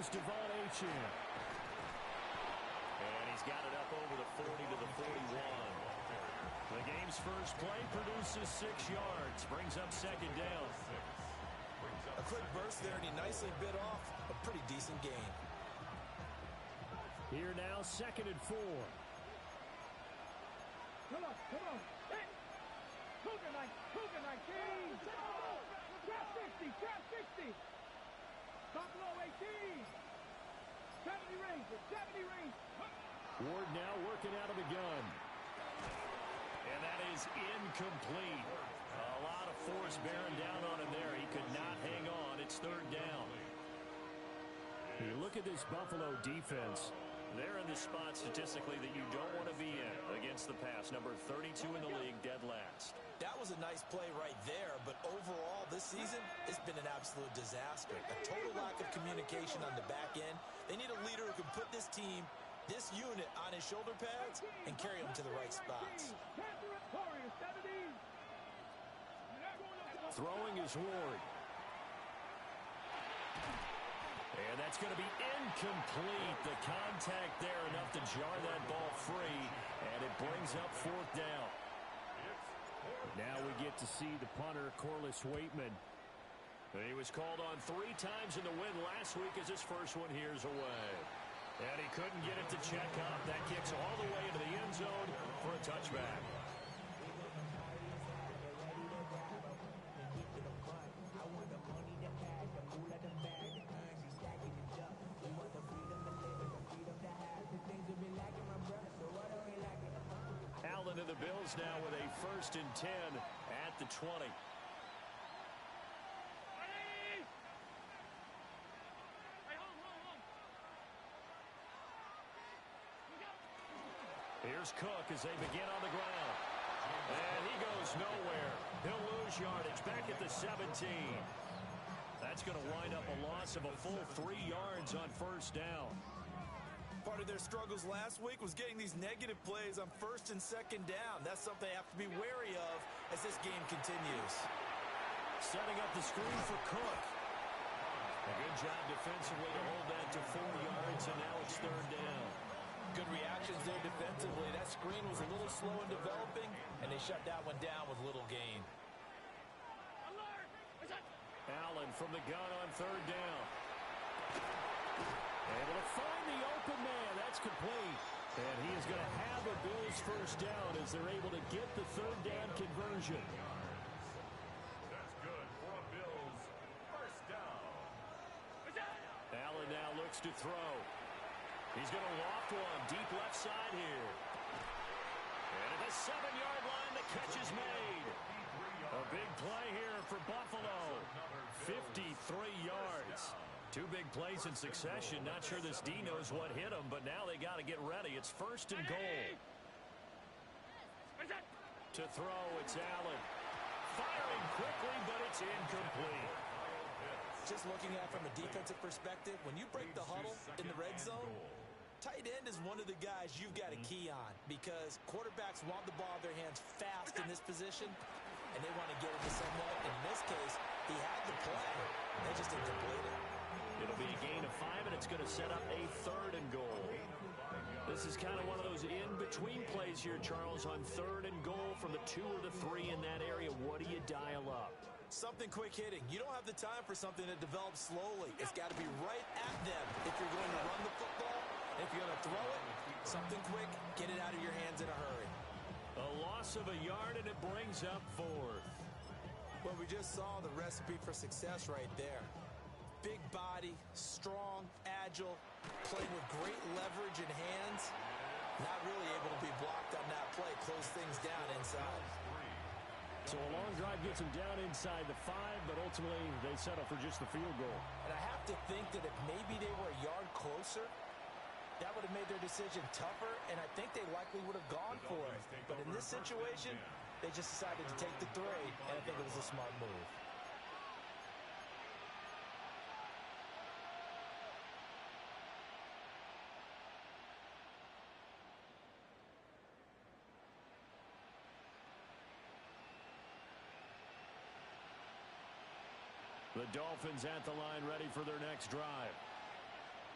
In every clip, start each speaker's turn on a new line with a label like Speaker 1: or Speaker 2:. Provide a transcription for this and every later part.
Speaker 1: here's Devon Achane.
Speaker 2: And he's got it up over the 40 to the 41. The game's first play produces 6 yards. Brings up second down.
Speaker 3: A quick burst there, and he nicely bit off a pretty decent gain.
Speaker 1: Here now, 2nd and 4.
Speaker 4: Come on. Hey! Cougar 19! Trap 60! Buffalo 18! 70 range!
Speaker 1: Ward now working out of the gun.
Speaker 2: And that is incomplete. A lot of force bearing down on him there. He could not hang on. It's 3rd down.
Speaker 1: You look at this Buffalo defense.
Speaker 2: They're in the spot statistically that you don't want to be in against the pass. Number 32 in the league, dead last.
Speaker 3: That was a nice play right there, but overall this season, it's been an absolute disaster. A total lack of communication on the back end. They need a leader who can put this team, this unit, on his shoulder pads and carry them to the right spots.
Speaker 1: Throwing is Ward.
Speaker 2: And that's going to be incomplete. The contact there enough to jar that ball free, and it brings up 4th down.
Speaker 1: Now we get to see the punter, Corliss Waitman.
Speaker 2: He was called on 3 times in the win last week as his first one here's away. And he couldn't get it to check up. That kicks all the way into the end zone for a touchback. Allen and the Bills now with a 1st and 10 at the 20. Here's Cook as they begin on the ground. And he goes nowhere. He'll lose yardage back at the 17. That's going to wind up a loss of a full 3 yards on 1st down.
Speaker 3: Part of their struggles last week was getting these negative plays on 1st and 2nd down. That's something they have to be wary of as this game continues.
Speaker 2: Setting up the screen for Cook. A good job defensively to hold that to 4 yards, and now it's 3rd down.
Speaker 3: Good reactions there defensively. That screen was a little slow in developing, and they shut that one down with little gain.
Speaker 2: Allen from the gun on 3rd down. Able to find the open man. That's complete. And he is going to have a Bills 1st down as they're able to get the 3rd down conversion.
Speaker 5: That's good for a Bills 1st down.
Speaker 2: Allen now looks to throw. He's going to loft one deep left side here. And at the 7-yard line, the catch is made. A big play here for Buffalo. 53 yards. 2 big plays in succession. Not sure this D knows what hit him, but now they got to get ready. It's 1st and goal. To throw, it's Allen. Firing quickly, but it's incomplete.
Speaker 3: Just looking at it from a defensive perspective, when you break the huddle in the red zone, tight end is one of the guys you've got to key on because quarterbacks want the ball in their hands fast in this position, and they want to get it to someone. And in this case, he had the play. They just didn't complete it.
Speaker 2: It'll be a gain of 5, and it's going to set up a 3rd and goal. This is kind of one of those in-between plays here, Charles, on 3rd and goal from the 2 or the 3 in that area. What do you dial up?
Speaker 3: Something quick hitting. You don't have the time for something that develops slowly. It's got to be right at them if you're going to run the football. And if you're going to throw it, something quick, get it out of your hands in a hurry.
Speaker 2: A loss of a yard, and it brings up 4th.
Speaker 3: Well, we just saw the recipe for success right there. Big body, strong, agile, playing with great leverage in hands. Not really able to be blocked on that play, close things down inside.
Speaker 1: So a long drive gets them down inside the 5, but ultimately they settle for just the field goal.
Speaker 3: And I have to think that if maybe they were a yard closer, that would have made their decision tougher, and I think they likely would have gone for it. But in this situation, they just decided to take the 3, and I think it was a smart move.
Speaker 1: The Dolphins at the line ready for their next drive.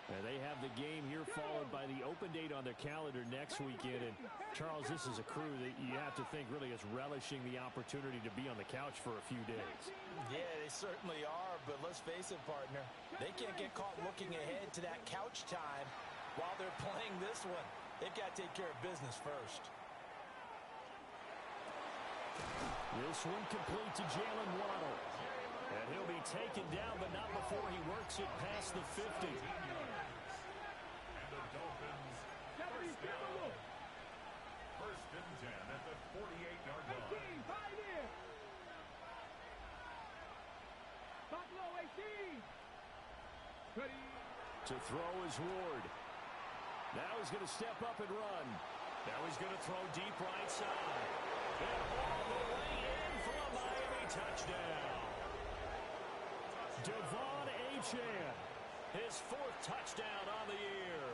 Speaker 1: And they have the game here followed by the open date on their calendar next weekend. And, Charles, this is a crew that you have to think really is relishing the opportunity to be on the couch for a few days.
Speaker 3: Yeah, they certainly are, but let's face it, partner. They can't get caught looking ahead to that couch time while they're playing this one. They've got to take care of business first.
Speaker 1: This one complete to Jalen Waddle. And he'll be taken down, but not before he works it past the 50.
Speaker 5: And the Dolphins first down. First and 10 at the 48-yard line.
Speaker 4: 18, 5 in. Buffalo 18. Ready.
Speaker 1: To throw is Ward. Now he's going to step up and run.
Speaker 2: Now he's going to throw deep right side. And all the way in for a Miami touchdown.
Speaker 1: Devon Achane,
Speaker 2: His 4th touchdown on the year.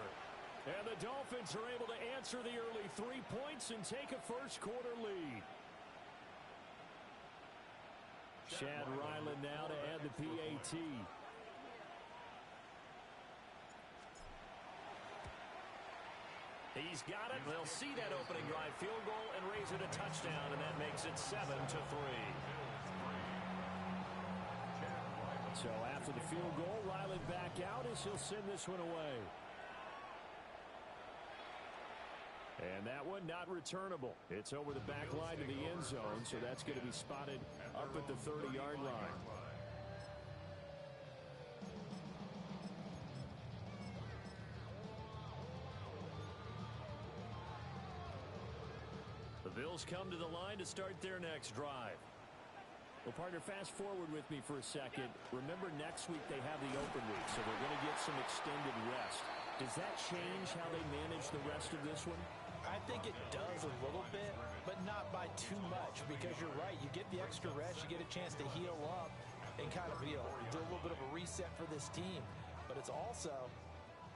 Speaker 1: and the Dolphins are able to answer the early 3 points and take a first-quarter lead. Chad Ryland now to add the PAT.
Speaker 2: He's got it. They'll see that opening drive field goal and raise it a touchdown, and that makes it 7-3.
Speaker 1: So after the field goal, Ryland back out as he'll send this one away. And that one not returnable. It's over the back line to the end zone, so that's going to be spotted up at the 30-yard line.
Speaker 2: The Bills come to the line to start their next drive.
Speaker 1: Well, partner, fast forward with me for a second. Remember, next week they have the open week, so they're going to get some extended rest. Does that change how they manage the rest of this one?
Speaker 3: I think it does a little bit, but not by too much, because you're right. You get the extra rest. You get a chance to heal up and kind of, do a little bit of a reset for this team. But it's also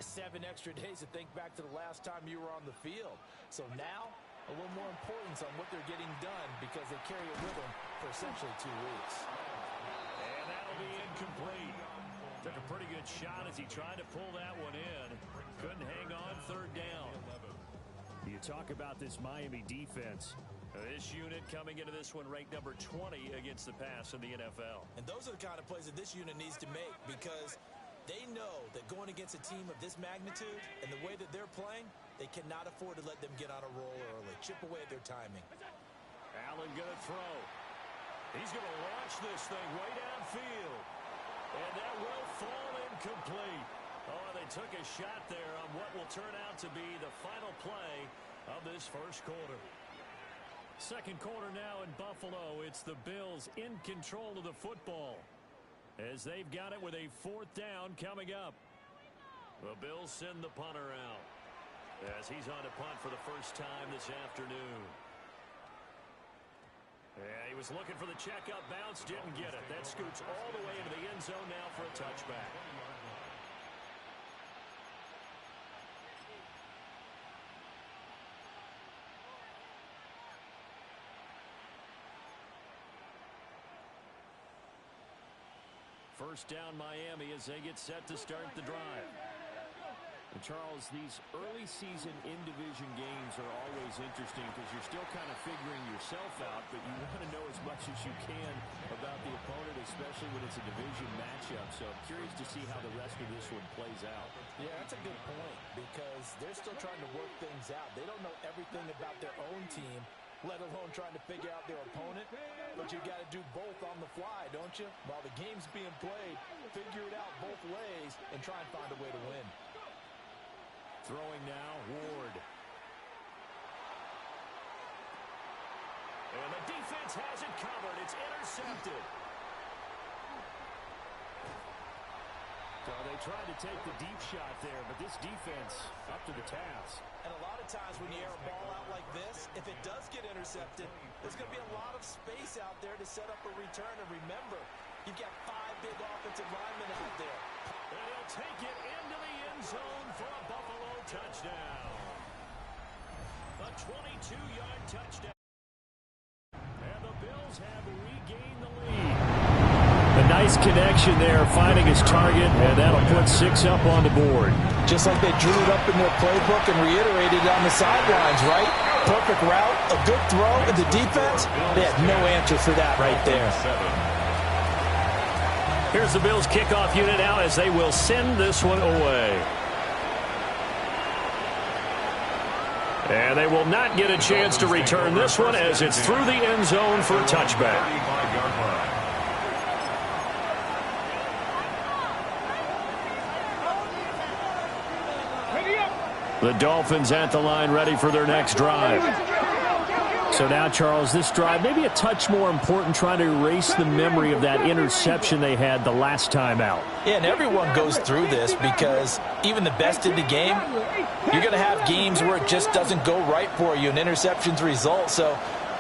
Speaker 3: 7 extra days to think back to the last time you were on the field. So now, a little more importance on what they're getting done because they carry it with them for essentially 2 weeks.
Speaker 2: And that'll be incomplete. Took a pretty good shot as he tried to pull that one in. Couldn't hang on 3rd down.
Speaker 1: You talk about this Miami defense.
Speaker 2: This unit coming into this one ranked number 20 against the pass in the NFL.
Speaker 3: And those are the kind of plays that this unit needs to make because they know that going against a team of this magnitude and the way that they're playing, they cannot afford to let them get on a roll early. Chip away at their timing.
Speaker 2: Allen going to throw. He's going to launch this thing way downfield. And that will fall incomplete. Oh, they took a shot there on what will turn out to be the final play of this first quarter.
Speaker 1: Second quarter now in Buffalo. It's the Bills in control of the football as they've got it with a 4th down coming up.
Speaker 2: The Bills send the punter out as he's on to punt for the first time this afternoon. Yeah, he was looking for the checkup bounce, didn't get it. That scoots all the way into the end zone now for a touchback.
Speaker 1: First down Miami as they get set to start the drive. And Charles, these early season in-division games are always interesting because you're still kind of figuring yourself out, but you want to know as much as you can about the opponent, especially when it's a division matchup. So I'm curious to see how the rest of this one plays out.
Speaker 3: Yeah, that's a good point because they're still trying to work things out. They don't know everything about their own team, let alone trying to figure out their opponent. But you got to do both on the fly, don't you? While the game's being played, figure it out both ways and try and find a way to win.
Speaker 1: Throwing now, Ward.
Speaker 2: And the defense has it covered. It's intercepted.
Speaker 1: So they tried to take the deep shot there, but this defense up to the task.
Speaker 3: And a lot of times when you air a ball out like this, if it does get intercepted, there's going to be a lot of space out there to set up a return. And remember, you've got 5 big offensive linemen out there.
Speaker 2: And he'll take it into the end zone for a Buffalo touchdown. A 22-yard touchdown.
Speaker 1: And the Bills have regained the lead. A nice Nice connection there, finding his target, and that'll put 6 up on the board.
Speaker 3: Just like they drew it up in their playbook and reiterated it on the sidelines, right? Perfect route, a good throw, and the defense, they had no answer for that right there.
Speaker 2: Here's the Bills kickoff unit now as they will send this one away. And they will not get a chance to return this one as it's through the end zone for a touchback. The Dolphins at the line ready for their next drive. So now, Charles, this drive maybe a touch more important, trying to erase the memory of that interception they had the last time out.
Speaker 3: Yeah, and everyone goes through this because even the best in the game, you're going to have games where it just doesn't go right for you and interceptions result. So,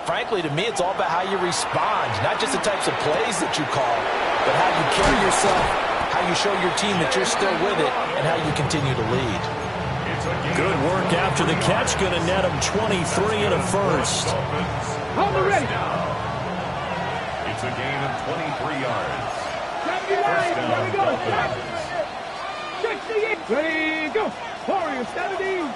Speaker 3: frankly, to me, it's all about how you respond, not just the types of plays that you call, but how you carry yourself, how you show your team that you're still with it, and how you continue to lead.
Speaker 2: Good work after the catch. Going to net him 23 and a first.
Speaker 4: Hold it ready.
Speaker 5: It's a gain of 23 yards.
Speaker 4: 79, ready, go. 68, ready, go. Warriors, 70.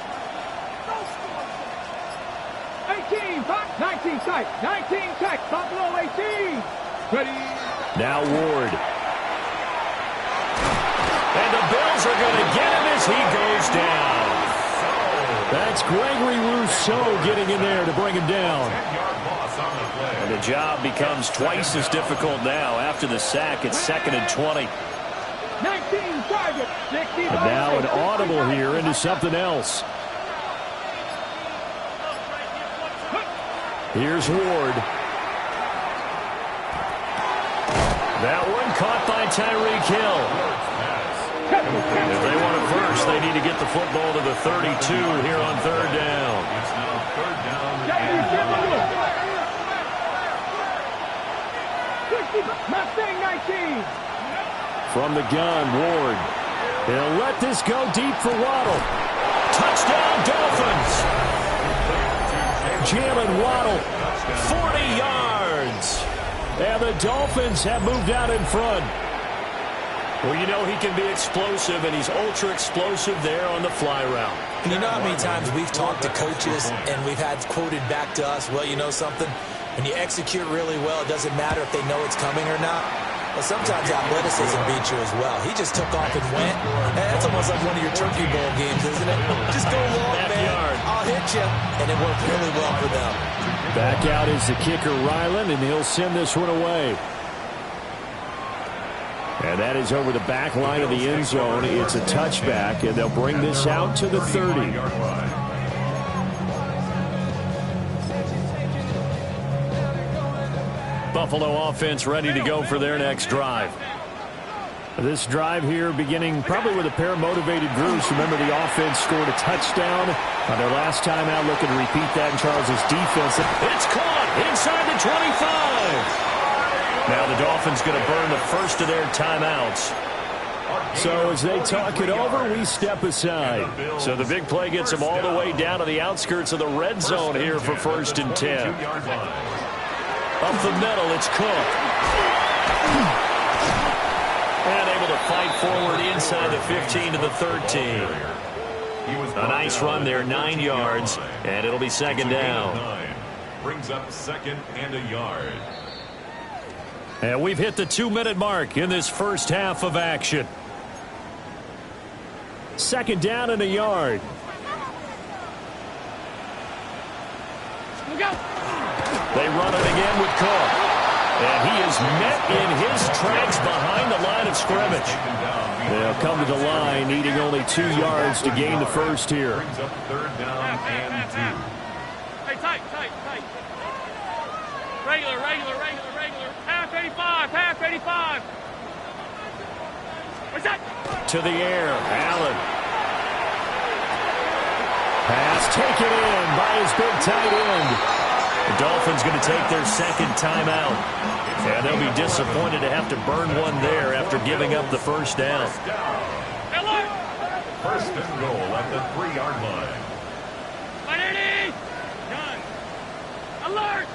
Speaker 4: 18, 19 tight, 19 tight. Buffalo, 18. Ready.
Speaker 2: Now Ward. And the Bills are going to get him as he goes down.
Speaker 1: That's Gregory Rousseau getting in there to bring him down.
Speaker 2: And the job becomes twice as difficult now. After the sack, it's 2nd and 20.
Speaker 4: 19 target, 60.
Speaker 1: And now an audible here into something else. Here's Ward.
Speaker 2: That one caught by Tyreek Hill. If they want it first, they need to get the football to the 32 here on 3rd down.
Speaker 5: It's now 3rd down and
Speaker 4: 60, Mustang 19.
Speaker 1: From the gun, Ward. He'll let this go deep for Waddle.
Speaker 2: Touchdown, Dolphins.
Speaker 1: Jalen Waddle.
Speaker 2: 40 yards.
Speaker 1: And the Dolphins have moved out in front.
Speaker 2: Well, you know he can be explosive, and he's ultra-explosive there on the fly route.
Speaker 3: And you know how many times we've talked to coaches and we've had quoted back to us, well, you know something? When you execute really well, it doesn't matter if they know it's coming or not. But sometimes athleticism beats you as well. He just took off and went. And that's almost like one of your Turkey Bowl games, isn't it? Just go long, man. I'll hit you. And it worked really well for them.
Speaker 1: Back out is the kicker, Ryland, and he'll send this one away. And that is over the back line of the end zone. It's a touchback, and they'll bring this out to the 30.
Speaker 2: Buffalo offense ready to go for their next drive.
Speaker 1: This drive here beginning probably with a pair of motivated groups. Remember, the offense scored a touchdown on their last time out. Looking to repeat that in Charles's defense.
Speaker 2: It's caught inside the 25. Now the Dolphins going to burn the first of their timeouts.
Speaker 1: So as they talk it over, we step aside.
Speaker 2: So the big play gets them all the way down to the outskirts of the red zone here for 1st and 10. Up the middle, it's Cook. And able to fight forward inside the 15 to the 13. A nice run there, 9 yards, and it'll be 2nd down.
Speaker 5: Brings up 2nd and a yard.
Speaker 2: And we've hit the 2-minute mark in this first half of action.
Speaker 1: 2nd down and a yard.
Speaker 2: They run it again with Cook. And he is met in his tracks behind the line of scrimmage.
Speaker 1: They'll come to the line, needing only 2 yards to gain the first here.
Speaker 5: Brings up 3rd down and 2.
Speaker 4: Hey, tight. Regular. Half 85. What's that?
Speaker 2: To the air, Allen.
Speaker 1: Pass taken in by his big tight end.
Speaker 2: The Dolphins going to take their 2nd timeout. And they'll be disappointed to have to burn one there after giving up the first down.
Speaker 5: 1st and goal at the 3-yard line.
Speaker 4: Alert!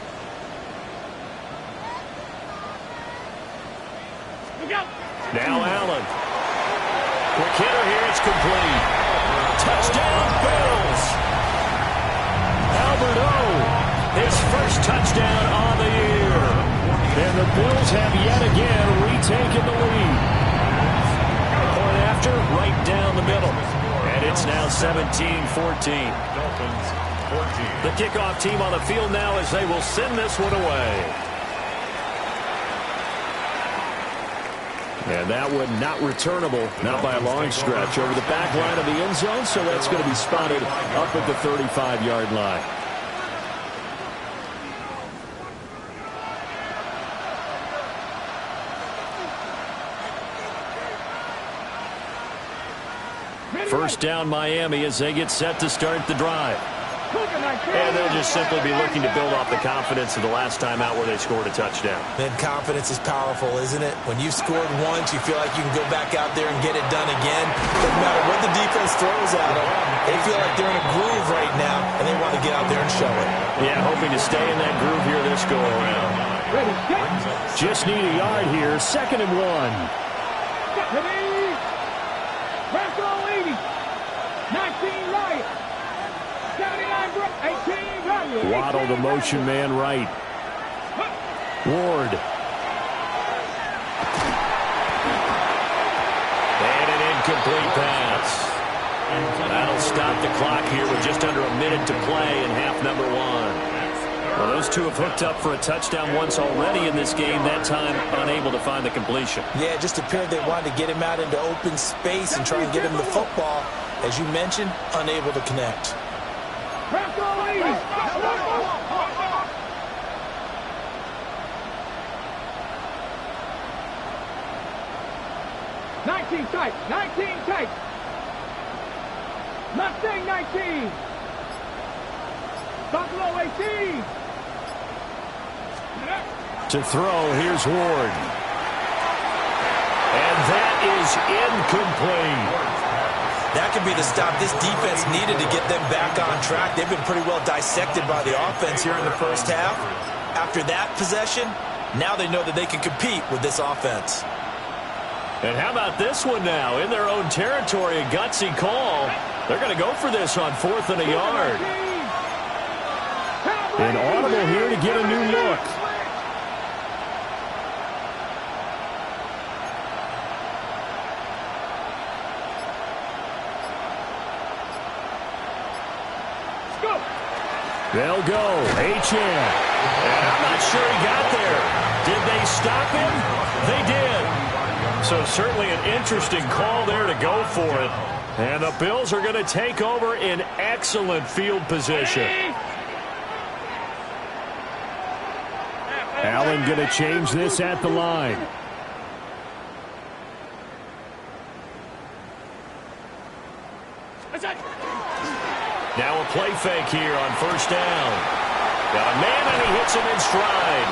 Speaker 2: Now Allen. Quick hitter here. It's complete. Touchdown, Bills. Albert O. His first touchdown on the year. And the Bills have yet again retaken the lead. Point after, right down the middle. And it's now 17-14.
Speaker 5: Dolphins 14.
Speaker 2: The kickoff team on the field now as they will send this one away. And that one not returnable, not by a long stretch, over the back line of the end zone, so that's going to be spotted up at the 35-yard line. First down Miami as they get set to start the drive. And they'll just simply be looking to build off the confidence of the last time out where they scored a touchdown.
Speaker 3: Man, confidence is powerful, isn't it? When you've scored once, you feel like you can go back out there and get it done again. Doesn't matter what the defense throws at them. They feel like they're in a groove right now, and they want to get out there and show it.
Speaker 2: Yeah, hoping to stay in that groove here this go-around. Just need a yard here. 2nd and 1. Waddle, the motion man right. Ward. And an incomplete pass. That'll stop the clock here with just under a minute to play in half number 1. Well, those two have hooked up for a touchdown once already in this game, that time unable to find the completion.
Speaker 3: Yeah, it just appeared they wanted to get him out into open space and try and get him the football. As you mentioned, unable to connect.
Speaker 4: 19 tight, 19 tight. Mustang 19. Buffalo 18.
Speaker 2: To throw, here's Ward. And that is incomplete.
Speaker 3: That could be the stop this defense needed to get them back on track. They've been pretty well dissected by the offense here in the first half. After that possession, now they know that they can compete with this offense.
Speaker 2: And how about this one now? In their own territory, a gutsy call. They're going to go for this on 4th and a yard. An audible here to get a new look. They'll go. H.N. And I'm not sure he got there. Did they stop him? They did. So certainly an interesting call there to go for it. And the Bills are going to take over in excellent field position. Allen going to change this at the line. Now a play fake here on 1st down. Got a man and he hits him in stride.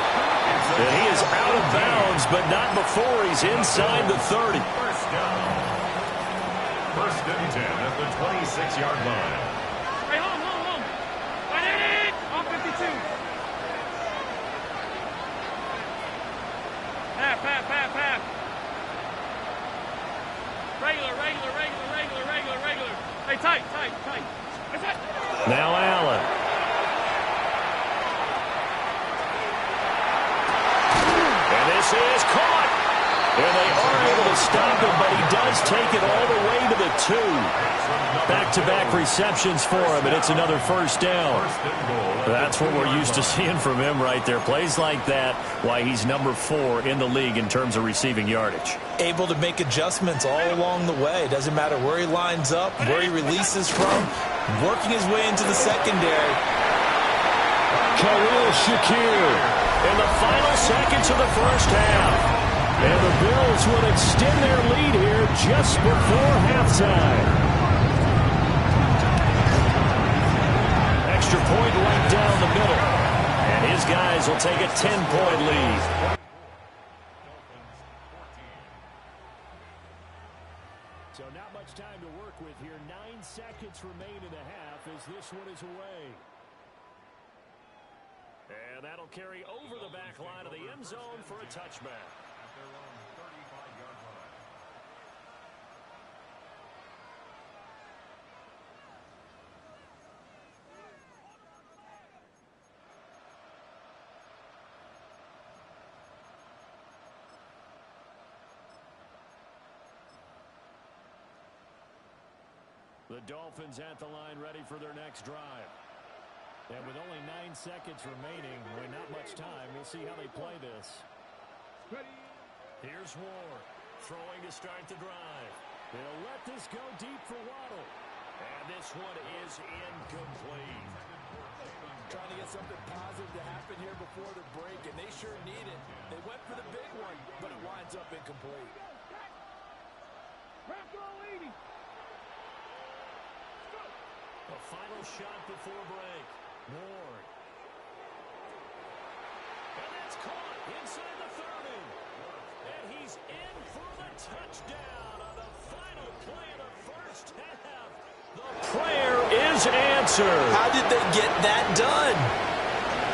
Speaker 2: And he is out of bounds, but not before he's inside the 30.
Speaker 5: First down. 1st and 10 at the 26-yard line.
Speaker 4: Hey, home. Right in. On 52. Half. Regular. Hey, tight.
Speaker 2: Now Allen. And this is caught. And they are able to stop him, but he does take it all the way to the 2. Back-to-back receptions for him, and it's another 1st down. That's what we're used to seeing from him right there. Plays like that, why he's number 4 in the league in terms of receiving yardage.
Speaker 3: Able to make adjustments all along the way. Doesn't matter where he lines up, where he releases from, working his way into the secondary.
Speaker 2: Khalil Shakir in the final seconds of the first half. And the Bills will extend their lead here just before halftime. Extra point right down the middle. And his guys will take a 10-point lead. So not much time to work with here. 9 seconds remain in the half as this one is away. And that'll carry over the back line of the end zone for a touchback.
Speaker 5: At their own 35.
Speaker 1: The Dolphins at the line ready for their next drive. And with only 9 seconds remaining, not much time, we'll see how they play this.
Speaker 2: Here's Ward, throwing to start the drive.
Speaker 1: They'll let this go deep for Waddle.
Speaker 2: And this one is incomplete.
Speaker 3: Trying to get something positive to happen here before the break, and they sure need it. They went for the big one, but it winds up incomplete.
Speaker 2: A final shot before break. Ward. And that's caught inside the 30. And he's in for the touchdown on the final play of the first half. The prayer is answered.
Speaker 3: How did they get that done?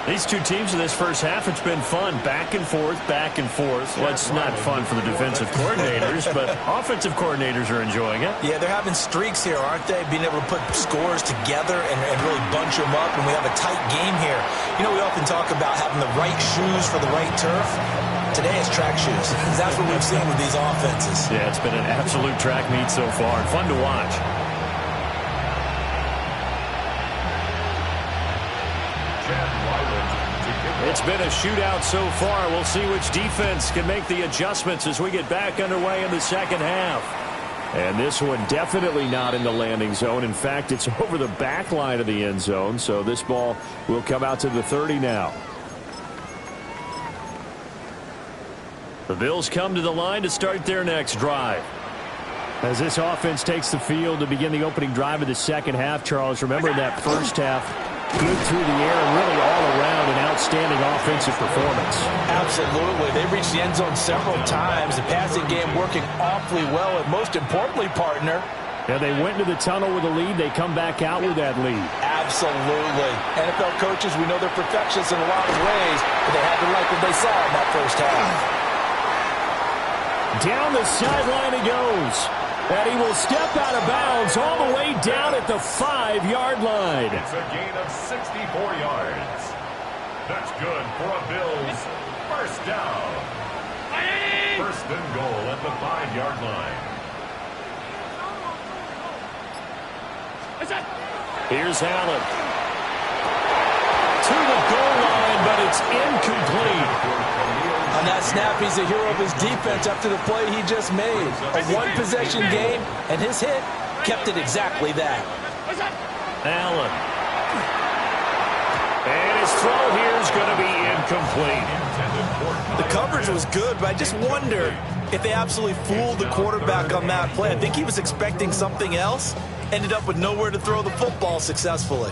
Speaker 2: These two teams in this first half, it's been fun. Back and forth, back and forth. Well, it's not fun for the defensive coordinators, but offensive coordinators are enjoying it.
Speaker 3: Yeah, they're having streaks here, aren't they? Being able to put scores together and really bunch them up, and we have a tight game here. You know, we often talk about having the right shoes for the right turf. Today it's track shoes. That's what we've seen with these offenses.
Speaker 2: Yeah, it's been an absolute track meet so far. Fun to watch. It's been a shootout so far. We'll see which defense can make the adjustments as we get back underway in the second half. And this one definitely not in the landing zone. In fact, it's over the back line of the end zone. So this ball will come out to the 30 now. The Bills come to the line to start their next drive. As this offense takes the field to begin the opening drive of the second half, Charles, remember in that first half, good through the air and really all around an outstanding offensive performance.
Speaker 3: Absolutely. They reached the end zone several times. The passing game working awfully well, and most importantly, partner.
Speaker 2: Yeah, they went into the tunnel with a lead. They come back out with that lead.
Speaker 3: Absolutely. NFL coaches, we know they're perfectionists in a lot of ways, but they had to like what they saw in that first half.
Speaker 2: Down the sideline he goes. And he will step out of bounds all the way down at the 5-yard line.
Speaker 5: It's a gain of 64 yards. That's good for a Bills first down. First and goal at the 5-yard line.
Speaker 2: Here's Allen. To the goal line, but it's incomplete.
Speaker 3: On that snap, he's a hero of his defense after the play he just made. A one-possession game, and his hit kept it exactly that.
Speaker 2: Allen. And his throw here is going to be incomplete.
Speaker 3: The coverage was good, but I just wonder if they absolutely fooled the quarterback on that play. I think he was expecting something else, ended up with nowhere to throw the football successfully.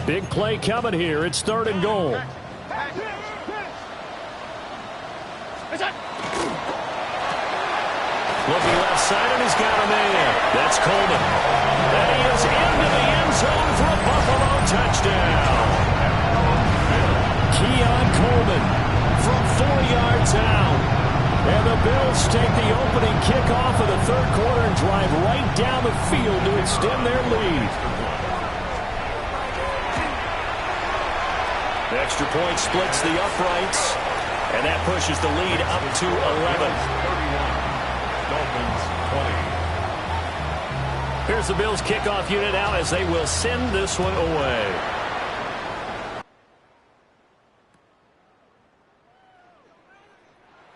Speaker 2: Big play coming here. It's third and goal. Looking left side, and he's got a man. That's Coleman. And he is into the end zone for a Buffalo touchdown. Keon Coleman from 4 yards out. And the Bills take the opening kickoff of the third quarter and drive right down the field to extend their lead. The extra point splits the uprights, and that pushes the lead up to 11.
Speaker 5: Dolphins 20.
Speaker 2: Here's the Bills kickoff unit now as they will send this one away.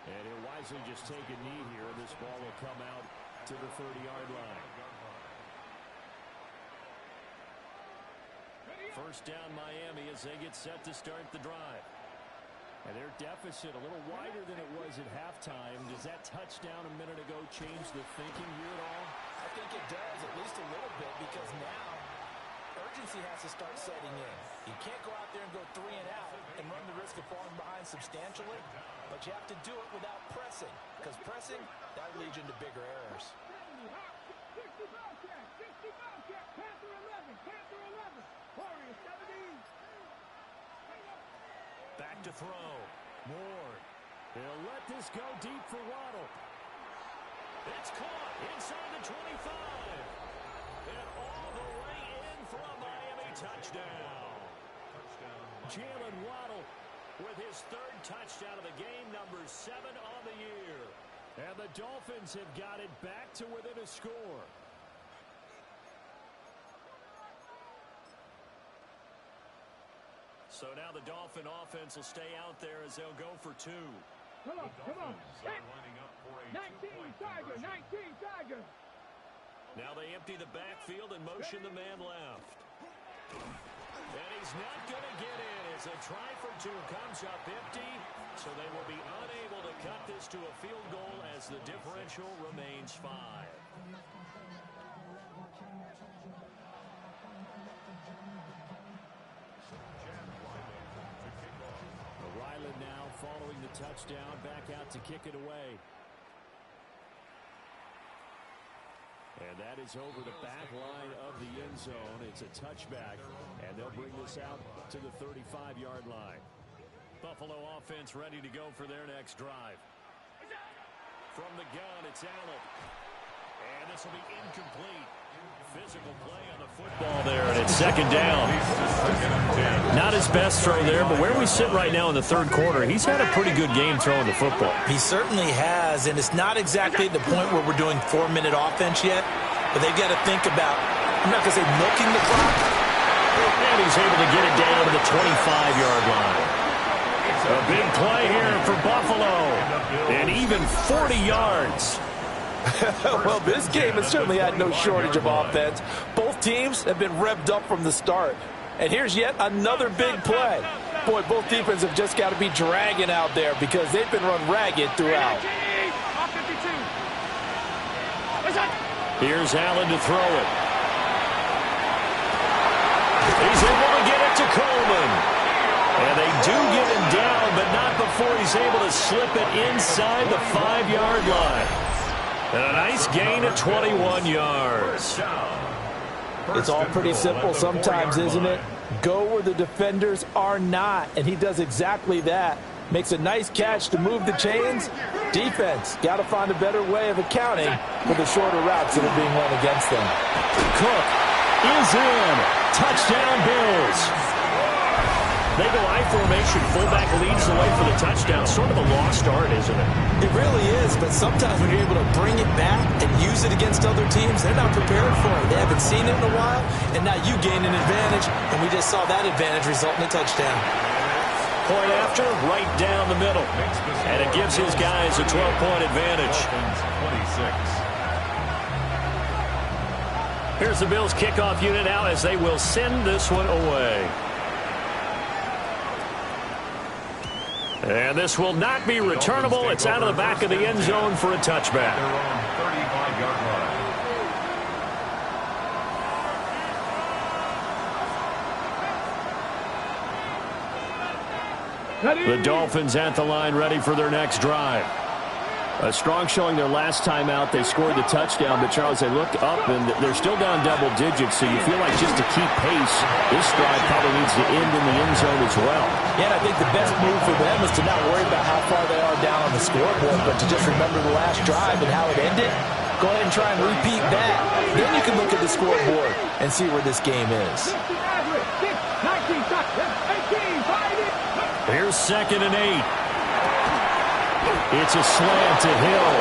Speaker 1: And he'll wisely just take a knee here, and this ball will come out to the 30-yard line. First down Miami as they get set to start the drive. And their deficit a little wider than it was at halftime. Does that touchdown a minute ago change the thinking here at all?
Speaker 3: I think it does, at least a little bit, because now urgency has to start setting in. You can't go out there and go 3 and out and run the risk of falling behind substantially, but you have to do it without pressing, because pressing, that leads you into bigger errors.
Speaker 2: Back to throw. Ward.
Speaker 1: They'll let this go deep for Waddle.
Speaker 2: It's caught inside the 25. And all the way in for a Miami touchdown.
Speaker 1: Jalen Waddle
Speaker 2: with his third touchdown of the game, number 7 on the year. And the Dolphins have got it back to within a score. So now the Dolphin offense will stay out there as they'll go for two.
Speaker 4: Come on. 19 Tiger, 19 Tiger.
Speaker 2: Now they empty the backfield and motion the man left. And he's not going to get in as a try for two comes up empty. So they will be unable to cut this to a field goal as the differential remains 5. Ryland now following the touchdown, back out to kick it away. And that is over the back line of the end zone. It's a touchback, and they'll bring this out to the 35-yard line. Buffalo offense ready to go for their next drive. From the gun, it's Allen. And this will be incomplete. Physical play on the football there, and it's second down. Not his best throw there, but where we sit right now in the third quarter, he's had a pretty good game throwing the football.
Speaker 3: He certainly has, and it's not exactly at the point where we're doing 4-minute offense yet, but they've got to think about, I'm not going to say milking the clock.
Speaker 2: And he's able to get it down to the 25-yard line. A big play here for Buffalo, and even 40 yards.
Speaker 3: Well, this game has certainly had no shortage of offense. Both teams have been revved up from the start. And here's yet another big play. Boy, both defenses have just got to be dragging out there because they've been run ragged throughout.
Speaker 2: Here's Allen to throw it. He's able to get it to Coleman. And they do get him down, but not before he's able to slip it inside the 5-yard line. And a nice gain of 21 yards.
Speaker 3: It's all pretty simple sometimes, isn't it? Go where the defenders are not, and he does exactly that. Makes a nice catch to move the chains. Defense got to find a better way of accounting for the shorter routes that are being run against them.
Speaker 2: Cook is in. Touchdown, Bills. They go I formation. Fullback leads the way for the touchdown. Sort of a lost art, isn't it?
Speaker 3: It really is, but sometimes when you're able to bring it back and use it against other teams, they're not prepared for it. They haven't seen it in a while, and now you gain an advantage, and we just saw that advantage result in a touchdown.
Speaker 2: Point after, right down the middle. And it gives his guys a 12-point advantage. 26. Here's the Bills kickoff unit now as they will send this one away. And this will not be returnable. It's out of the back of the end zone for a touchback. The Dolphins at the line ready for their next drive. A strong showing their last time out. They scored the touchdown, but Charles, they look up and they're still down double digits, so you feel like just to keep pace, this drive probably needs to end in the end zone as well.
Speaker 3: Yeah, and I think the best move for them is to not worry about how far they are down on the scoreboard, but to just remember the last drive and how it ended. Go ahead and try and repeat that. Then you can look at the scoreboard and see where this game is.
Speaker 2: Here's 2nd and 8. It's a slant to Hill.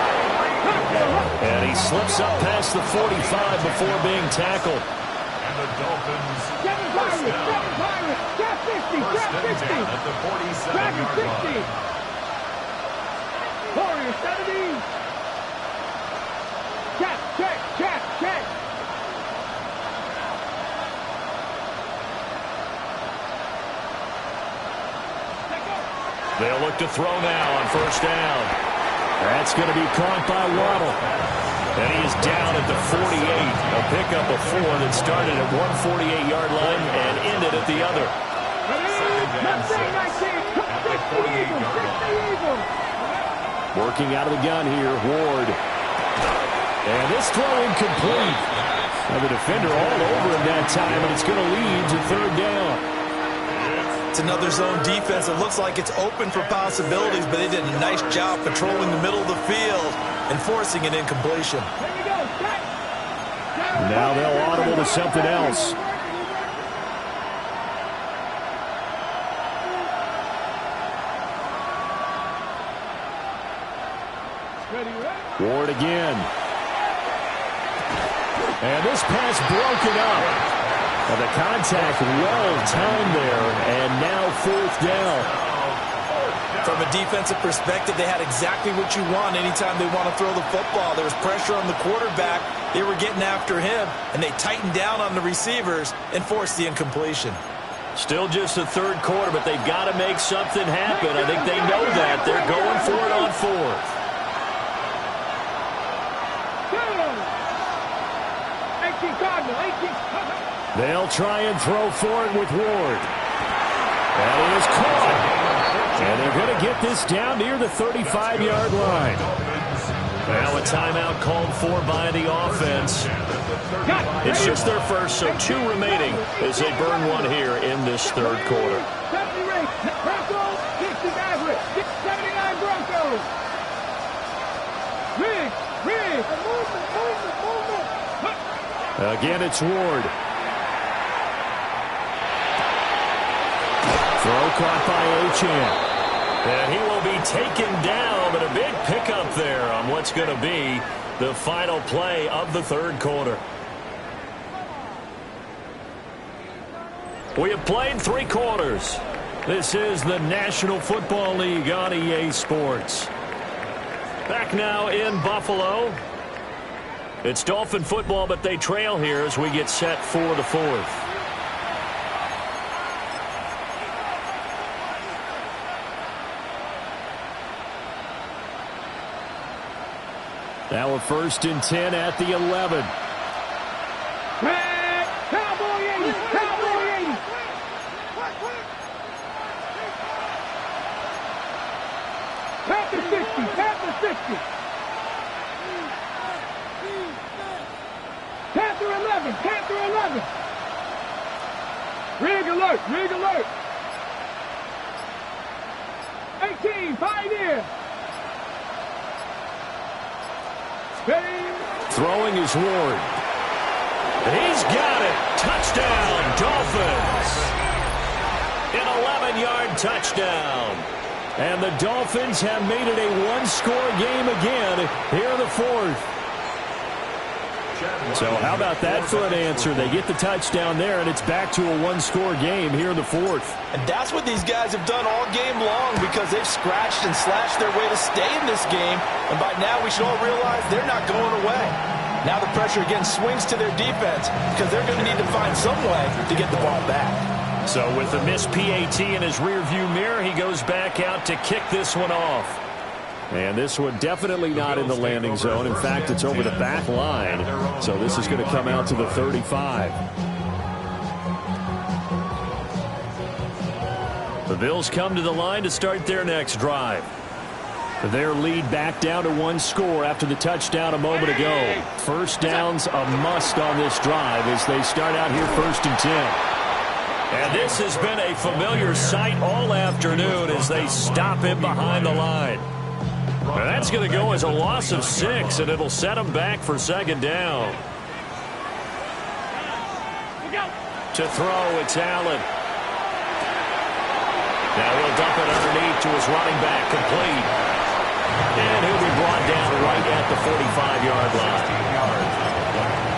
Speaker 2: And he slips up past the 45 before being tackled. And the Dolphins first down. First and 10 at the 47-yard line.
Speaker 4: Warrior 70. Check.
Speaker 2: They'll look to throw now on first down. That's going to be caught by Waddle. And he is down at the 48. A pickup of 4 that started at 148-yard line and ended at the other. Working out of the gun here, Ward. And this throw incomplete. Now the defender all over him that time, and it's going to lead to third down.
Speaker 3: It's another zone defense. It looks like it's open for possibilities, but they did a nice job patrolling the middle of the field and forcing an incompletion.
Speaker 2: Now they'll audible to something else.
Speaker 1: Ward again. And this pass broken up. And the contact well-timed there, and now 4th down.
Speaker 3: From a defensive perspective, they had exactly what you want anytime they want to throw the football. There was pressure on the quarterback. They were getting after him, and they tightened down on the receivers and forced the incompletion.
Speaker 2: Still just the 3rd quarter, but they've got to make something happen. I think they know that. They're going for it on 4th.
Speaker 1: They'll try and throw for it with Ward. That is caught. And they're going to get this down near the 35-yard line.
Speaker 2: Now a timeout called for by the offense. It's just their first, so 2 remaining as they burn one here in this 3rd quarter.
Speaker 1: Again, it's Ward. Throw caught by Achane.
Speaker 2: And he will be taken down, but a big pickup there on what's going to be the final play of the 3rd quarter. We have played 3 quarters. This is the National Football League on EA Sports. Back now in Buffalo. It's Dolphin football, but they trail here as we get set for the 4th.
Speaker 1: Now a 1st and 10 at the 11.
Speaker 4: Cowboy 80! Cowboy 80! Panther 60! Panther 60! Panther 11! Panther 11! Rig alert! Rig alert! 18! Pioneer!
Speaker 1: Throwing is Ward.
Speaker 2: He's got it. Touchdown, Dolphins. An 11-yard touchdown.
Speaker 1: And the Dolphins have made it a 1-score game again here in the 4th. So how about that for an answer? They get the touchdown there, and it's back to a 1-score game here in the 4th.
Speaker 3: And that's what these guys have done all game long because they've scratched and slashed their way to stay in this game. And by now we should all realize they're not going away. Now the pressure again swings to their defense because they're going to need to find some way to get the ball back.
Speaker 2: So with the missed PAT in his rearview mirror, he goes back out to kick this one off.
Speaker 1: And this one definitely not in the landing zone. In fact, it's over the back line. So this is going to come out to the 35.
Speaker 2: The Bills come to the line to start their next drive.
Speaker 1: Their lead back down to 1 score after the touchdown a moment ago. 1st down's a must on this drive as they start out here 1st and 10.
Speaker 2: And this has been a familiar sight all afternoon as they stop him behind the line. Now that's going to go as a loss of 6, and it'll set them back for 2nd down. To throw, it's Allen. Now he'll dump it underneath to his running back, complete. And he'll be brought down right at the 45-yard line.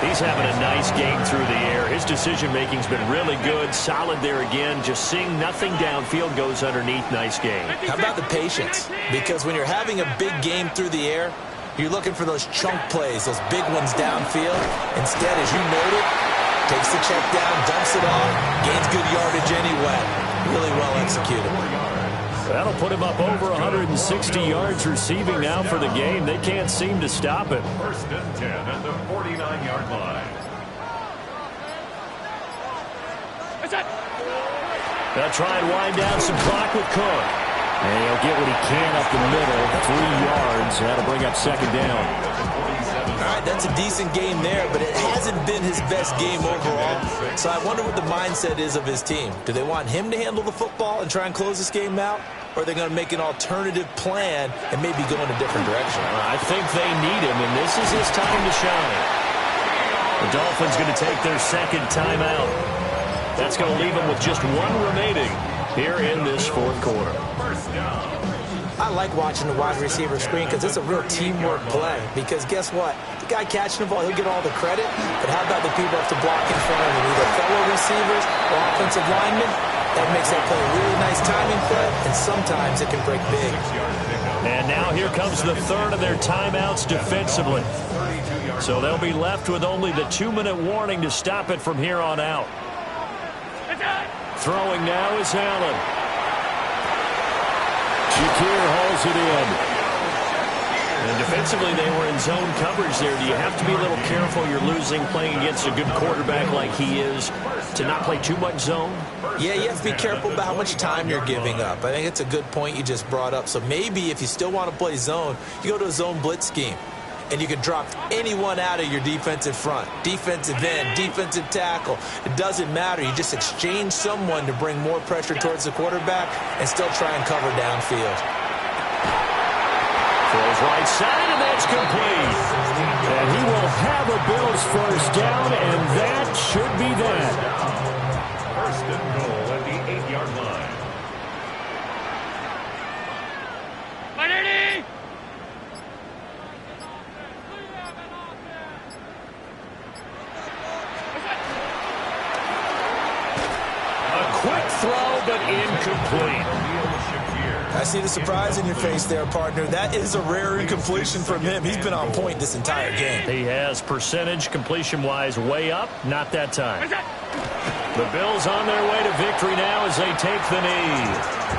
Speaker 2: He's having a nice game through the air. His decision-making's been really good. Solid there again. Just seeing nothing downfield, goes underneath. Nice game.
Speaker 3: How about the patience? Because when you're having a big game through the air, you're looking for those chunk plays, those big ones downfield. Instead, as you noted, takes the check down, dumps it off, gains good yardage anyway. Really well executed.
Speaker 2: That'll put him up over 160 yards receiving now for the game. They can't seem to stop him.
Speaker 5: 1st and 10 at the 49-yard line.
Speaker 2: They'll try and wind down some clock with Cook.
Speaker 1: And he'll get what he can up the middle, 3 yards. That'll bring up 2nd down.
Speaker 3: All right, that's a decent game there, but it hasn't been his best game overall. So I wonder what the mindset is of his team. Do they want him to handle the football and try and close this game out? Or are they going to make an alternative plan and maybe go in a different direction?
Speaker 2: I think they need him, and this is his time to shine. The Dolphins going to take their 2nd timeout. That's going to leave them with just 1 remaining here in this 4th quarter.
Speaker 3: I I like watching the wide receiver screen because it's a real teamwork play. Because guess what? The guy catching the ball, he'll get all the credit. But how about the people who have to block in front of him, either fellow receivers or offensive linemen? That makes that play a really nice timing play, and sometimes it can break big.
Speaker 2: And now here comes the third of their timeouts defensively. So they'll be left with only the 2-minute warning to stop it from here on out. Throwing now is Allen. Shakir hauls it in. And defensively, they were in zone coverage there. Do you have to be a little careful? You're losing playing against a good quarterback like he is to not play too much zone?
Speaker 3: Yeah, you have to be careful about how much time you're giving up. I think it's a good point you just brought up. So maybe if you still want to play zone, you go to a zone blitz scheme. And you can drop anyone out of your defensive front. Defensive end, defensive tackle. It doesn't matter. You just exchange someone to bring more pressure towards the quarterback and still try and cover downfield.
Speaker 2: Throws right side, and that's complete.
Speaker 1: And he will have a Bills first down, and that should be that.
Speaker 5: First and goal at the 8-yard line.
Speaker 2: Quick throw, but incomplete.
Speaker 3: I see the surprise in your face there, partner. That is a rare incompletion from him. He's been on point this entire game.
Speaker 2: He has percentage completion-wise way up, not that time. The Bills on their way to victory now as they take the knee.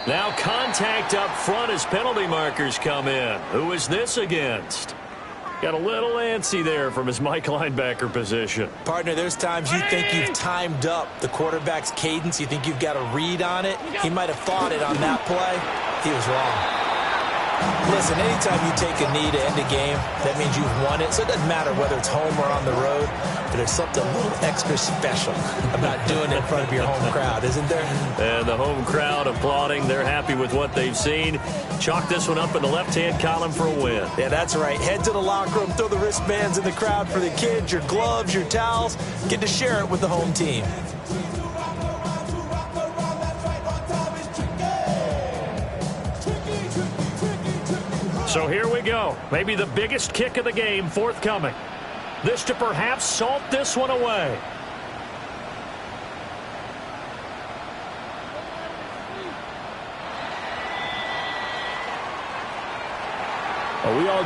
Speaker 2: Now contact up front as penalty markers come in. Who is this against? Got a little antsy there from his Mike linebacker position.
Speaker 3: Partner, there's times you think you've timed up the quarterback's cadence. You think you've got a read on it. He might have thought it on that play. He was wrong. Listen, anytime you take a knee to end a game, that means you've won it. So it doesn't matter whether it's home or on the road, but there's something a little extra special about doing it in front of your home crowd, isn't there?
Speaker 2: And the home crowd applauding. They're happy with what they've seen. Chalk this one up in the left-hand column for a win.
Speaker 3: Yeah, that's right. Head to the locker room, throw the wristbands in the crowd for the kids, your gloves, your towels. Get to share it with the home team.
Speaker 2: So here we go. Maybe the biggest kick of the game forthcoming. This to perhaps salt this one away.
Speaker 1: We all